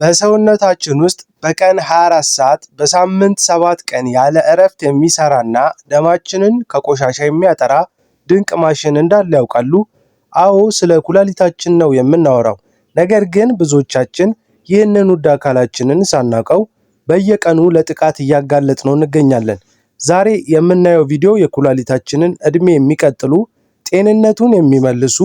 በሰውነታችን ውስጥ በቀን 24 ሰዓት በሳምንት 7 ቀን ያለ እረፍት የሚሰራና ደማችንን ከቆሻሻ የሚያጠራ ድንቅ ማሽን እንዳለ ያውቃሉ? አዎ፣ ስለ ኩላሊታችን ነው የምናወራው። ነገር ግን ብዙዎቻችን ይህንን ውድ አካላችንን ሳናውቀው በየቀኑ ለጥቃት እያጋለጥነው እንገኛለን። ዛሬ የምናየው ቪዲዮ የኩላሊታችንን እድሜ የሚቀጥሉ፣ ጤንነቱን የሚመልሱ፣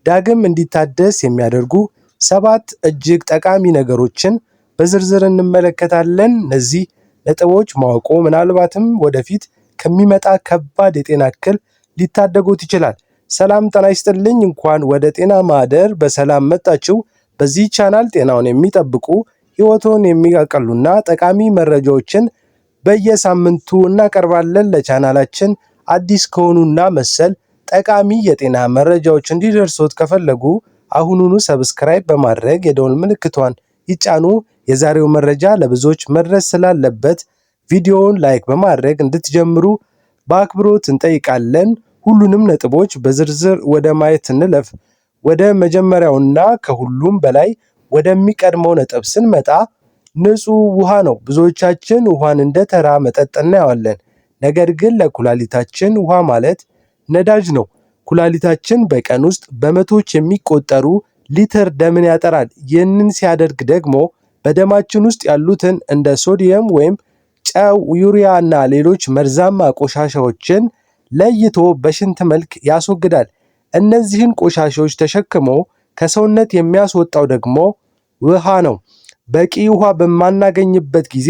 ዳግም እንዲታደስ የሚያደርጉ 7 እጅግ ጠቃሚ ነገሮችን በዝርዝር እንመለከታለን። እነዚህ ነጥቦች ማወቆ ምናልባትም ወደፊት ከሚመጣ ከባድ የጤና እክል ሊታደጉት ይችላል። ሰላም ጤና ይስጥልኝ፣ እንኳን ወደ ጤና ማህደር በሰላም መጣችሁ። በዚህ ቻናል ጤናውን የሚጠብቁ ህይወቶን የሚያቀሉና ጠቃሚ መረጃዎችን በየሳምንቱ እናቀርባለን። ለቻናላችን አዲስ ከሆኑና መሰል ጠቃሚ የጤና መረጃዎች እንዲደርሶት ከፈለጉ አሁኑኑ ሰብስክራይብ በማድረግ የደወል ምልክቷን ይጫኑ። የዛሬው መረጃ ለብዙዎች መድረስ ስላለበት ቪዲዮውን ላይክ በማድረግ እንድትጀምሩ በአክብሮት እንጠይቃለን። ሁሉንም ነጥቦች በዝርዝር ወደ ማየት እንለፍ። ወደ መጀመሪያውና ከሁሉም በላይ ወደሚቀድመው ነጥብ ስንመጣ ንጹህ ውሃ ነው። ብዙዎቻችን ውሃን እንደ ተራ መጠጥ እናየዋለን። ነገር ግን ለኩላሊታችን ውሃ ማለት ነዳጅ ነው። ኩላሊታችን በቀን ውስጥ በመቶዎች የሚቆጠሩ ሊትር ደምን ያጠራል። ይህንን ሲያደርግ ደግሞ በደማችን ውስጥ ያሉትን እንደ ሶዲየም ወይም ጨው፣ ዩሪያ እና ሌሎች መርዛማ ቆሻሻዎችን ለይቶ በሽንት መልክ ያስወግዳል። እነዚህን ቆሻሻዎች ተሸክሞ ከሰውነት የሚያስወጣው ደግሞ ውሃ ነው። በቂ ውሃ በማናገኝበት ጊዜ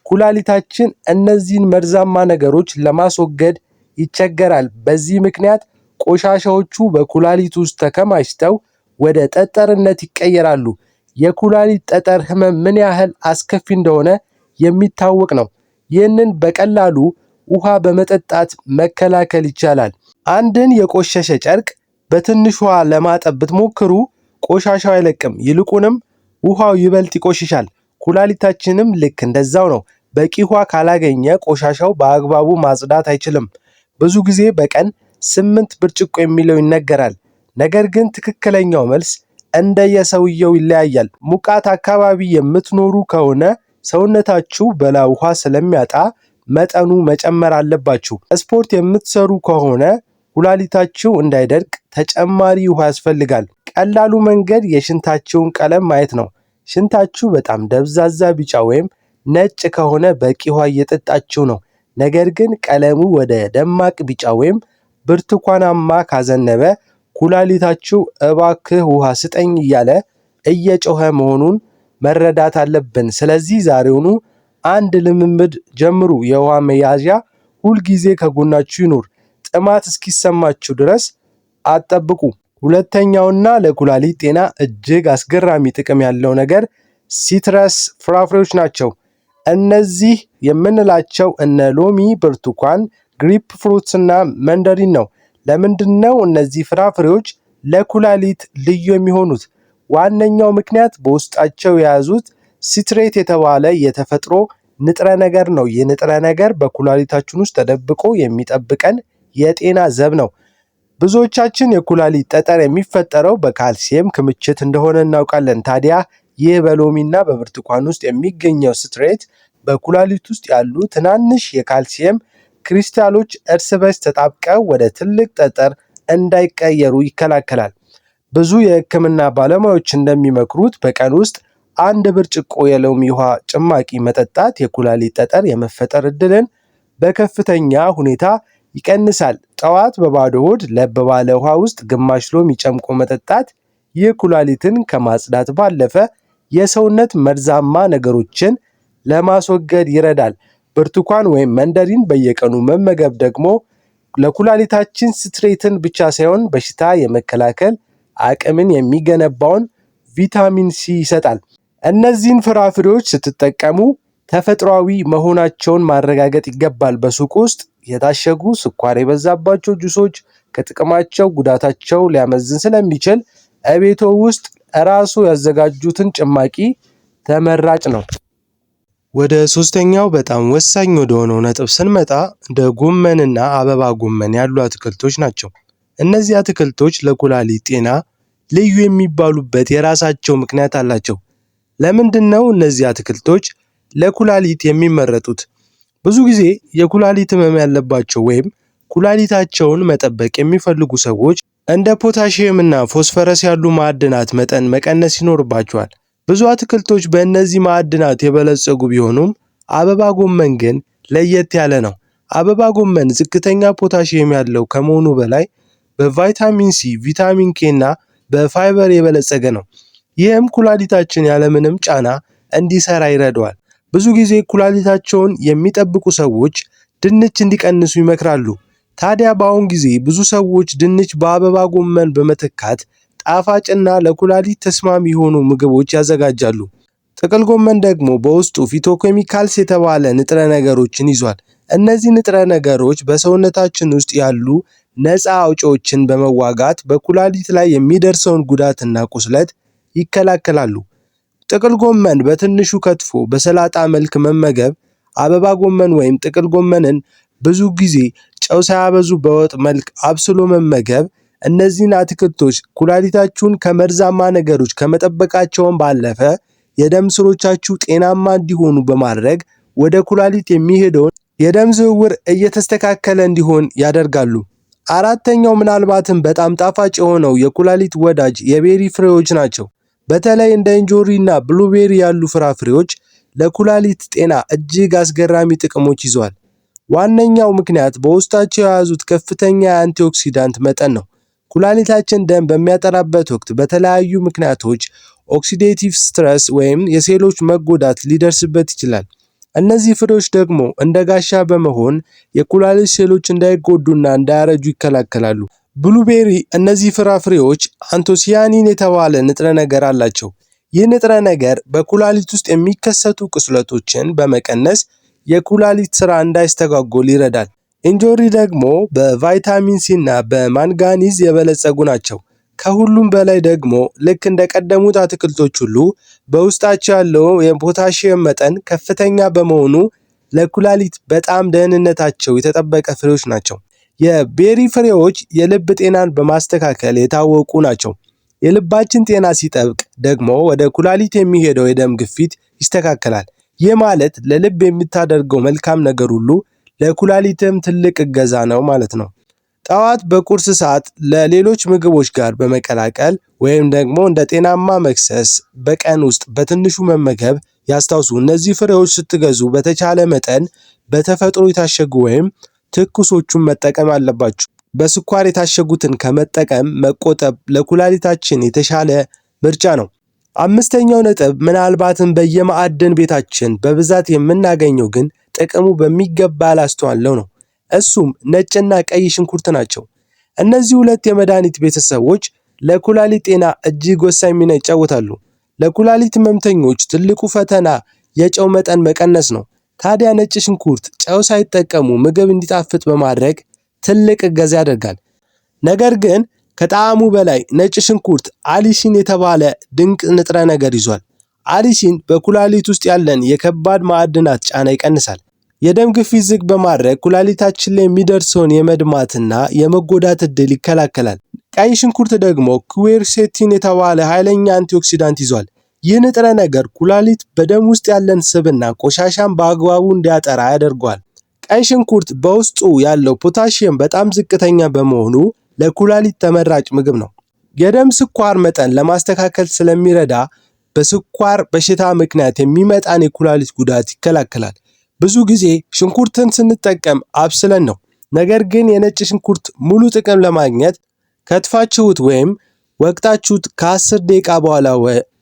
ኩላሊታችን እነዚህን መርዛማ ነገሮች ለማስወገድ ይቸገራል። በዚህ ምክንያት ቆሻሻዎቹ በኩላሊት ውስጥ ተከማችተው ወደ ጠጠርነት ይቀየራሉ። የኩላሊት ጠጠር ህመም ምን ያህል አስከፊ እንደሆነ የሚታወቅ ነው። ይህንን በቀላሉ ውሃ በመጠጣት መከላከል ይቻላል። አንድን የቆሸሸ ጨርቅ በትንሽ ውሃ ለማጠብ ብትሞክሩ ቆሻሻው አይለቅም፣ ይልቁንም ውሃው ይበልጥ ይቆሽሻል። ኩላሊታችንም ልክ እንደዛው ነው። በቂ ውሃ ካላገኘ ቆሻሻው በአግባቡ ማጽዳት አይችልም። ብዙ ጊዜ በቀን 8 ብርጭቆ የሚለው ይነገራል። ነገር ግን ትክክለኛው መልስ እንደየሰውየው ይለያያል። ሙቃት አካባቢ የምትኖሩ ከሆነ ሰውነታችሁ በላ ውሃ ስለሚያጣ መጠኑ መጨመር አለባችሁ። ስፖርት የምትሰሩ ከሆነ ኩላሊታችሁ እንዳይደርቅ ተጨማሪ ውሃ ያስፈልጋል። ቀላሉ መንገድ የሽንታችሁን ቀለም ማየት ነው። ሽንታችሁ በጣም ደብዛዛ ቢጫ ወይም ነጭ ከሆነ በቂ ውሃ እየጠጣችሁ ነው። ነገር ግን ቀለሙ ወደ ደማቅ ቢጫ ወይም ብርቱካናማ ካዘነበ ኩላሊታችሁ እባክህ ውሃ ስጠኝ እያለ እየጮኸ መሆኑን መረዳት አለብን። ስለዚህ ዛሬውኑ አንድ ልምምድ ጀምሩ። የውሃ መያዣ ሁልጊዜ ከጎናችሁ ይኑር። ጥማት እስኪሰማችሁ ድረስ አትጠብቁ። ሁለተኛውና ለኩላሊት ጤና እጅግ አስገራሚ ጥቅም ያለው ነገር ሲትረስ ፍራፍሬዎች ናቸው። እነዚህ የምንላቸው እነ ሎሚ፣ ብርቱካን፣ ግሪፕ ፍሩትስ እና መንደሪን ነው። ለምንድነው እነዚህ ፍራፍሬዎች ለኩላሊት ልዩ የሚሆኑት? ዋነኛው ምክንያት በውስጣቸው የያዙት ሲትሬት የተባለ የተፈጥሮ ንጥረ ነገር ነው። ይህ ንጥረ ነገር በኩላሊታችን ውስጥ ተደብቆ የሚጠብቀን የጤና ዘብ ነው። ብዙዎቻችን የኩላሊት ጠጠር የሚፈጠረው በካልሲየም ክምችት እንደሆነ እናውቃለን። ታዲያ ይህ በሎሚና በብርቱካን ውስጥ የሚገኘው ሲትሬት በኩላሊት ውስጥ ያሉ ትናንሽ የካልሲየም ክሪስታሎች እርስ በርስ ተጣብቀው ወደ ትልቅ ጠጠር እንዳይቀየሩ ይከላከላል። ብዙ የሕክምና ባለሙያዎች እንደሚመክሩት በቀን ውስጥ 1 ብርጭቆ የሎሚ ውሃ ጭማቂ መጠጣት የኩላሊት ጠጠር የመፈጠር እድልን በከፍተኛ ሁኔታ ይቀንሳል። ጠዋት በባዶ ሆድ ለብ ባለ ውሃ ውስጥ ግማሽ ሎሚ ጨምቆ መጠጣት ይህ ኩላሊትን ከማጽዳት ባለፈ የሰውነት መርዛማ ነገሮችን ለማስወገድ ይረዳል። ብርቱካን ወይም መንደሪን በየቀኑ መመገብ ደግሞ ለኩላሊታችን ሲትሬትን ብቻ ሳይሆን በሽታ የመከላከል አቅምን የሚገነባውን ቪታሚን ሲ ይሰጣል። እነዚህን ፍራፍሬዎች ስትጠቀሙ ተፈጥሯዊ መሆናቸውን ማረጋገጥ ይገባል። በሱቅ ውስጥ የታሸጉ ስኳር የበዛባቸው ጁሶች ከጥቅማቸው ጉዳታቸው ሊያመዝን ስለሚችል እቤቶ ውስጥ ራሱ ያዘጋጁትን ጭማቂ ተመራጭ ነው። ወደ ሶስተኛው በጣም ወሳኝ ወደ ሆነው ነጥብ ስንመጣ እንደ ጎመንና አበባ ጎመን ያሉ አትክልቶች ናቸው። እነዚህ አትክልቶች ለኩላሊት ጤና ልዩ የሚባሉበት የራሳቸው ምክንያት አላቸው። ለምንድነው እነዚህ አትክልቶች ለኩላሊት የሚመረጡት? ብዙ ጊዜ የኩላሊት ህመም ያለባቸው ወይም ኩላሊታቸውን መጠበቅ የሚፈልጉ ሰዎች እንደ ፖታሺየም እና ፎስፈረስ ያሉ ማዕድናት መጠን መቀነስ ይኖርባቸዋል። ብዙ አትክልቶች በእነዚህ ማዕድናት የበለጸጉ ቢሆኑም አበባ ጎመን ግን ለየት ያለ ነው። አበባ ጎመን ዝቅተኛ ፖታሺየም ያለው ከመሆኑ በላይ በቫይታሚን ሲ፣ ቪታሚን ኬ እና በፋይበር የበለጸገ ነው። ይህም ኩላሊታችን ያለምንም ጫና እንዲሰራ ይረዳዋል። ብዙ ጊዜ ኩላሊታቸውን የሚጠብቁ ሰዎች ድንች እንዲቀንሱ ይመክራሉ። ታዲያ በአሁን ጊዜ ብዙ ሰዎች ድንች በአበባ ጎመን በመተካት ጣፋጭና ለኩላሊት ተስማሚ የሆኑ ምግቦች ያዘጋጃሉ። ጥቅል ጎመን ደግሞ በውስጡ ፊቶኬሚካልስ የተባለ ንጥረ ነገሮችን ይዟል። እነዚህ ንጥረ ነገሮች በሰውነታችን ውስጥ ያሉ ነፃ አውጪዎችን በመዋጋት በኩላሊት ላይ የሚደርሰውን ጉዳትና ቁስለት ይከላከላሉ። ጥቅል ጎመን በትንሹ ከትፎ በሰላጣ መልክ መመገብ፣ አበባ ጎመን ወይም ጥቅል ጎመንን ብዙ ጊዜ ጨው ሳያበዙ በወጥ መልክ አብስሎ መመገብ እነዚህን አትክልቶች ኩላሊታችሁን ከመርዛማ ነገሮች ከመጠበቃቸውን ባለፈ የደም ስሮቻችሁ ጤናማ እንዲሆኑ በማድረግ ወደ ኩላሊት የሚሄደውን የደም ዝውውር እየተስተካከለ እንዲሆን ያደርጋሉ። አራተኛው ምናልባትም በጣም ጣፋጭ የሆነው የኩላሊት ወዳጅ የቤሪ ፍሬዎች ናቸው። በተለይ እንደ እንጆሪ እና ብሉቤሪ ያሉ ፍራፍሬዎች ለኩላሊት ጤና እጅግ አስገራሚ ጥቅሞች ይዘዋል። ዋነኛው ምክንያት በውስጣቸው የያዙት ከፍተኛ የአንቲኦክሲዳንት መጠን ነው። ኩላሊታችን ደም በሚያጠራበት ወቅት በተለያዩ ምክንያቶች ኦክሲዴቲቭ ስትረስ ወይም የሴሎች መጎዳት ሊደርስበት ይችላል። እነዚህ ፍሬዎች ደግሞ እንደ ጋሻ በመሆን የኩላሊት ሴሎች እንዳይጎዱና እንዳያረጁ ይከላከላሉ። ብሉቤሪ እነዚህ ፍራፍሬዎች አንቶሲያኒን የተባለ ንጥረ ነገር አላቸው። ይህ ንጥረ ነገር በኩላሊት ውስጥ የሚከሰቱ ቁስለቶችን በመቀነስ የኩላሊት ስራ እንዳይስተጓጎል ይረዳል። እንጆሪ ደግሞ በቫይታሚን ሲ እና በማንጋኒዝ የበለጸጉ ናቸው። ከሁሉም በላይ ደግሞ ልክ እንደ ቀደሙት አትክልቶች ሁሉ በውስጣቸው ያለው የፖታሺየም መጠን ከፍተኛ በመሆኑ ለኩላሊት በጣም ደህንነታቸው የተጠበቀ ፍሬዎች ናቸው። የቤሪ ፍሬዎች የልብ ጤናን በማስተካከል የታወቁ ናቸው። የልባችን ጤና ሲጠብቅ ደግሞ ወደ ኩላሊት የሚሄደው የደም ግፊት ይስተካከላል። ይህ ማለት ለልብ የምታደርገው መልካም ነገር ሁሉ ለኩላሊትም ትልቅ እገዛ ነው ማለት ነው። ጠዋት በቁርስ ሰዓት ለሌሎች ምግቦች ጋር በመቀላቀል ወይም ደግሞ እንደ ጤናማ መክሰስ በቀን ውስጥ በትንሹ መመገብ ያስታውሱ። እነዚህ ፍሬዎች ስትገዙ በተቻለ መጠን በተፈጥሮ የታሸጉ ወይም ትኩሶቹን መጠቀም አለባችሁ። በስኳር የታሸጉትን ከመጠቀም መቆጠብ ለኩላሊታችን የተሻለ ምርጫ ነው። አምስተኛው ነጥብ ምናልባትም በየማዕድን ቤታችን በብዛት የምናገኘው ግን ጥቅሙ በሚገባ ያላስተዋልነው ነው። እሱም ነጭና ቀይ ሽንኩርት ናቸው። እነዚህ ሁለት የመድኃኒት ቤተሰቦች ለኩላሊት ጤና እጅግ ወሳኝ ሚና ይጫወታሉ። ለኩላሊት ህመምተኞች ትልቁ ፈተና የጨው መጠን መቀነስ ነው። ታዲያ ነጭ ሽንኩርት ጨው ሳይጠቀሙ ምግብ እንዲጣፍጥ በማድረግ ትልቅ እገዛ ያደርጋል። ነገር ግን ከጣዕሙ በላይ ነጭ ሽንኩርት አሊሲን የተባለ ድንቅ ንጥረ ነገር ይዟል። አሊሲን በኩላሊት ውስጥ ያለን የከባድ ማዕድናት ጫና ይቀንሳል። የደም ግፊት ዝቅ በማድረግ ኩላሊታችን ላይ የሚደርሰውን የመድማትና የመጎዳት ዕድል ይከላከላል። ቀይ ሽንኩርት ደግሞ ኩዌርሴቲን የተባለ ኃይለኛ አንቲኦክሲዳንት ይዟል። ይህ ንጥረ ነገር ኩላሊት በደም ውስጥ ያለን ስብና ቆሻሻን በአግባቡ እንዲያጠራ ያደርገዋል። ቀይ ሽንኩርት በውስጡ ያለው ፖታሺየም በጣም ዝቅተኛ በመሆኑ ለኩላሊት ተመራጭ ምግብ ነው። የደም ስኳር መጠን ለማስተካከል ስለሚረዳ በስኳር በሽታ ምክንያት የሚመጣን የኩላሊት ጉዳት ይከላከላል። ብዙ ጊዜ ሽንኩርትን ስንጠቀም አብስለን ነው። ነገር ግን የነጭ ሽንኩርት ሙሉ ጥቅም ለማግኘት ከትፋችሁት ወይም ወቅታችሁት ከ10 ደቂቃ በኋላ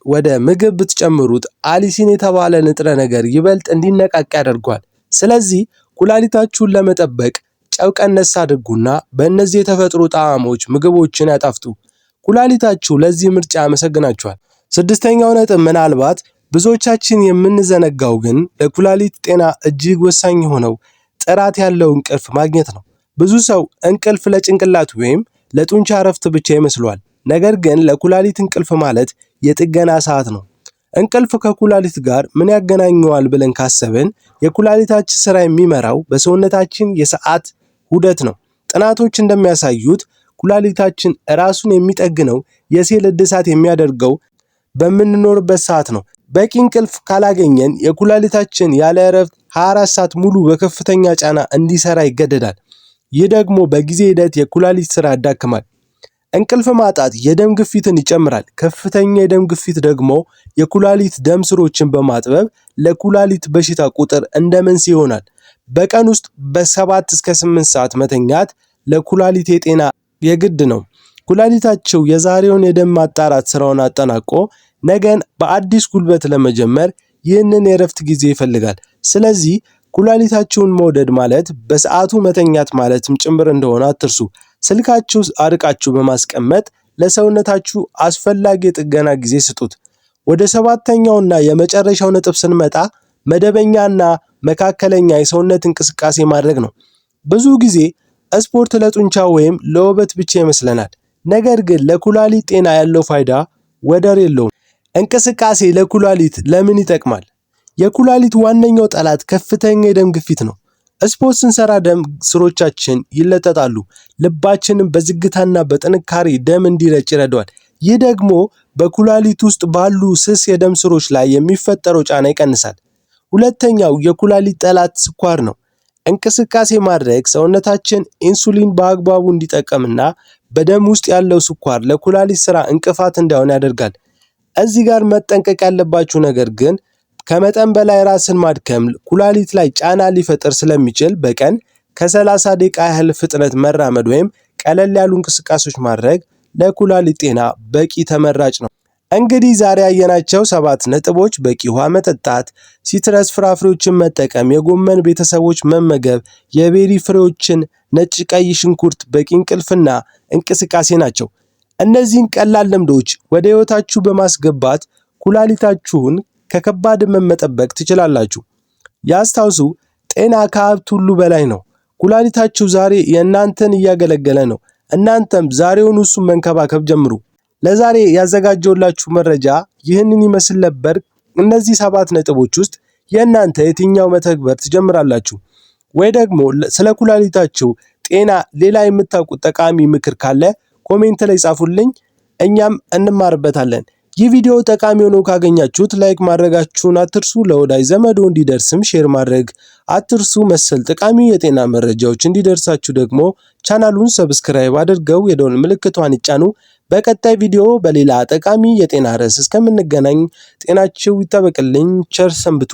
ወደ ምግብ ብትጨምሩት አሊሲን የተባለ ንጥረ ነገር ይበልጥ እንዲነቃቅ ያደርገዋል። ስለዚህ ኩላሊታችሁን ለመጠበቅ ጨው ቀነስ አድርጉና በእነዚህ የተፈጥሮ ጣዕሞች ምግቦችን ያጣፍጡ። ኩላሊታችሁ ለዚህ ምርጫ ያመሰግናችኋል። ስድስተኛው ነጥብ ምናልባት ብዙዎቻችን የምንዘነጋው ግን ለኩላሊት ጤና እጅግ ወሳኝ የሆነው ጥራት ያለው እንቅልፍ ማግኘት ነው። ብዙ ሰው እንቅልፍ ለጭንቅላት ወይም ለጡንቻ እረፍት ብቻ ይመስለዋል። ነገር ግን ለኩላሊት እንቅልፍ ማለት የጥገና ሰዓት ነው። እንቅልፍ ከኩላሊት ጋር ምን ያገናኘዋል ብለን ካሰብን የኩላሊታችን ስራ የሚመራው በሰውነታችን የሰዓት ዑደት ነው። ጥናቶች እንደሚያሳዩት ኩላሊታችን ራሱን የሚጠግነው የሴል እድሳት የሚያደርገው በምንኖርበት ሰዓት ነው። በቂ እንቅልፍ ካላገኘን የኩላሊታችን ያለ እረፍት 24 ሰዓት ሙሉ በከፍተኛ ጫና እንዲሰራ ይገደዳል። ይህ ደግሞ በጊዜ ሂደት የኩላሊት ስራ ያዳክማል። እንቅልፍ ማጣት የደም ግፊትን ይጨምራል። ከፍተኛ የደም ግፊት ደግሞ የኩላሊት ደም ስሮችን በማጥበብ ለኩላሊት በሽታ ቁጥር እንደ መንስኤ ይሆናል። በቀን ውስጥ በ7 እስከ 8 ሰዓት መተኛት ለኩላሊት የጤና የግድ ነው። ኩላሊታቸው የዛሬውን የደም ማጣራት ስራውን አጠናቆ ነገን በአዲስ ጉልበት ለመጀመር ይህንን የእረፍት ጊዜ ይፈልጋል። ስለዚህ ኩላሊታችሁን መውደድ ማለት በሰዓቱ መተኛት ማለትም ጭምር እንደሆነ አትርሱ። ስልካችሁ አርቃችሁ በማስቀመጥ ለሰውነታችሁ አስፈላጊ የጥገና ጊዜ ስጡት። ወደ 7ኛውና የመጨረሻው ነጥብ ስንመጣ መደበኛና መካከለኛ የሰውነት እንቅስቃሴ ማድረግ ነው። ብዙ ጊዜ ስፖርት ለጡንቻ ወይም ለውበት ብቻ ይመስለናል። ነገር ግን ለኩላሊት ጤና ያለው ፋይዳ ወደር የለውም። እንቅስቃሴ ለኩላሊት ለምን ይጠቅማል? የኩላሊት ዋነኛው ጠላት ከፍተኛ የደም ግፊት ነው። ስፖርት ስንሰራ ደም ስሮቻችን ይለጠጣሉ። ልባችንም በዝግታና በጥንካሬ ደም እንዲረጭ ይረዳዋል። ይህ ደግሞ በኩላሊት ውስጥ ባሉ ስስ የደም ስሮች ላይ የሚፈጠረው ጫና ይቀንሳል። ሁለተኛው የኩላሊት ጠላት ስኳር ነው። እንቅስቃሴ ማድረግ ሰውነታችን ኢንሱሊን በአግባቡ እንዲጠቀምና በደም ውስጥ ያለው ስኳር ለኩላሊት ስራ እንቅፋት እንዳይሆን ያደርጋል። እዚህ ጋር መጠንቀቅ ያለባችሁ ነገር ግን ከመጠን በላይ ራስን ማድከም ኩላሊት ላይ ጫና ሊፈጥር ስለሚችል በቀን ከ30 ደቂቃ ያህል ፍጥነት መራመድ ወይም ቀለል ያሉ እንቅስቃሴዎች ማድረግ ለኩላሊት ጤና በቂ ተመራጭ ነው። እንግዲህ ዛሬ ያየናቸው 7 ነጥቦች በቂ ውሃ መጠጣት፣ ሲትረስ ፍራፍሬዎችን መጠቀም፣ የጎመን ቤተሰቦች መመገብ፣ የቤሪ ፍሬዎችን፣ ነጭ ቀይ ሽንኩርት፣ በቂ እንቅልፍና እንቅስቃሴ ናቸው። እነዚህን ቀላል ልምዶች ወደ ህይወታችሁ በማስገባት ኩላሊታችሁን ከከባድ ህመም መጠበቅ ትችላላችሁ። ያስታውሱ፣ ጤና ከሀብት ሁሉ በላይ ነው። ኩላሊታችሁ ዛሬ የእናንተን እያገለገለ ነው። እናንተም ዛሬውን እሱን መንከባከብ ጀምሩ። ለዛሬ ያዘጋጀውላችሁ መረጃ ይህንን ይመስል ነበር። እነዚህ 7 ነጥቦች ውስጥ የእናንተ የትኛው መተግበር ትጀምራላችሁ? ወይ ደግሞ ስለ ኩላሊታችሁ ጤና ሌላ የምታውቁት ጠቃሚ ምክር ካለ ኮሜንት ላይ ጻፉልኝ፣ እኛም እንማርበታለን። ይህ ቪዲዮ ጠቃሚ ሆኖ ካገኛችሁት ላይክ ማድረጋችሁን አትርሱ። ለወዳጅ ዘመዶ እንዲደርስም ሼር ማድረግ አትርሱ። መሰል ጠቃሚ የጤና መረጃዎች እንዲደርሳችሁ ደግሞ ቻናሉን ሰብስክራይብ አድርገው የደወል ምልክቷን ይጫኑ። በቀጣይ ቪዲዮ በሌላ ጠቃሚ የጤና ርዕስ እስከምንገናኝ ጤናችሁ ይጠበቅልኝ። ቸር ሰንብቱ።